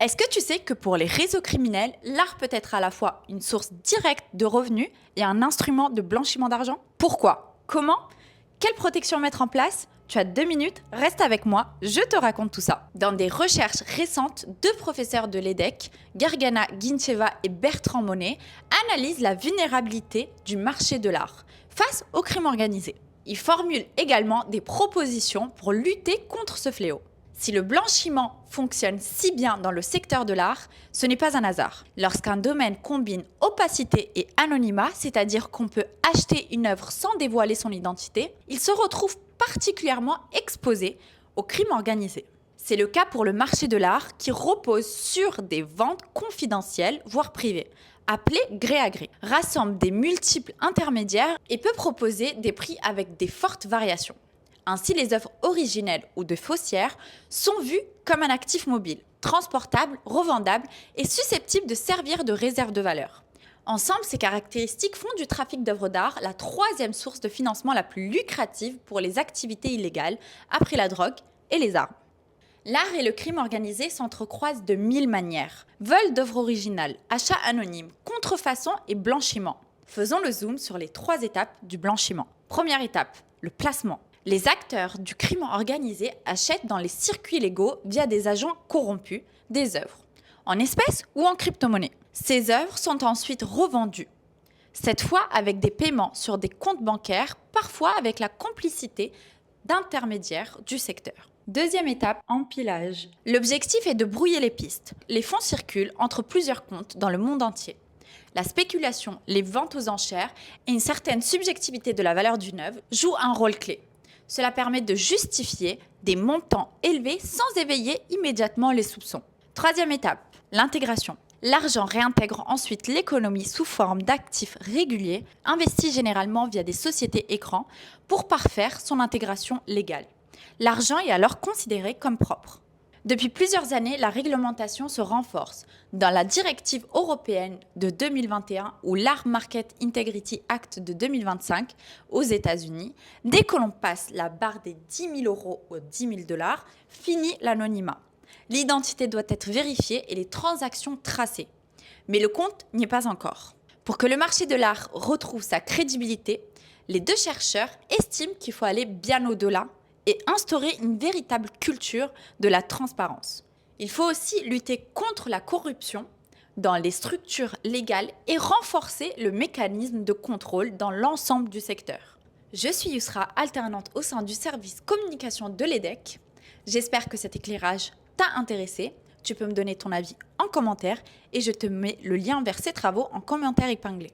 Est-ce que tu sais que pour les réseaux criminels, l'art peut être à la fois une source directe de revenus et un instrument de blanchiment d'argent? Pourquoi? Comment? Quelle protection mettre en place? Tu as 2 minutes, reste avec moi, je te raconte tout ça. Dans des recherches récentes, deux professeurs de l'EDEC, Gargana Gincheva et Bertrand Monet, analysent la vulnérabilité du marché de l'art face au crime organisé. Ils formulent également des propositions pour lutter contre ce fléau. Si le blanchiment fonctionne si bien dans le secteur de l'art, ce n'est pas un hasard. Lorsqu'un domaine combine opacité et anonymat, c'est-à-dire qu'on peut acheter une œuvre sans dévoiler son identité, il se retrouve particulièrement exposé au crime organisé. C'est le cas pour le marché de l'art qui repose sur des ventes confidentielles, voire privées, appelées gré à gré, rassemble des multiples intermédiaires et peut proposer des prix avec des fortes variations. Ainsi, les œuvres originelles ou de faussaires sont vues comme un actif mobile, transportable, revendable et susceptible de servir de réserve de valeur. Ensemble, ces caractéristiques font du trafic d'œuvres d'art la troisième source de financement la plus lucrative pour les activités illégales, après la drogue et les armes. L'art et le crime organisé s'entrecroisent de 1000 manières. Vol d'œuvres originales, achat anonyme, contrefaçon et blanchiment. Faisons le zoom sur les 3 étapes du blanchiment. Première étape, le placement. Les acteurs du crime organisé achètent dans les circuits légaux via des agents corrompus des œuvres, en espèces ou en crypto-monnaie. Ces œuvres sont ensuite revendues, cette fois avec des paiements sur des comptes bancaires, parfois avec la complicité d'intermédiaires du secteur. Deuxième étape, empilage. L'objectif est de brouiller les pistes. Les fonds circulent entre plusieurs comptes dans le monde entier. La spéculation, les ventes aux enchères et une certaine subjectivité de la valeur d'une œuvre jouent un rôle clé. Cela permet de justifier des montants élevés sans éveiller immédiatement les soupçons. Troisième étape, l'intégration. L'argent réintègre ensuite l'économie sous forme d'actifs réguliers, investis généralement via des sociétés écrans, pour parfaire son intégration légale. L'argent est alors considéré comme propre. Depuis plusieurs années, la réglementation se renforce. Dans la directive européenne de 2021 ou l'Art Market Integrity Act de 2025 aux États-Unis, dès que l'on passe la barre des 10 000 € aux 10 000 $, finit l'anonymat. L'identité doit être vérifiée et les transactions tracées. Mais le compte n'y est pas encore. Pour que le marché de l'art retrouve sa crédibilité, les deux chercheurs estiment qu'il faut aller bien au-delà et instaurer une véritable culture de la transparence. Il faut aussi lutter contre la corruption dans les structures légales et renforcer le mécanisme de contrôle dans l'ensemble du secteur. Je suis Yousra, alternante au sein du service communication de l'EDEC. J'espère que cet éclairage t'a intéressé. Tu peux me donner ton avis en commentaire et je te mets le lien vers ces travaux en commentaire épinglé.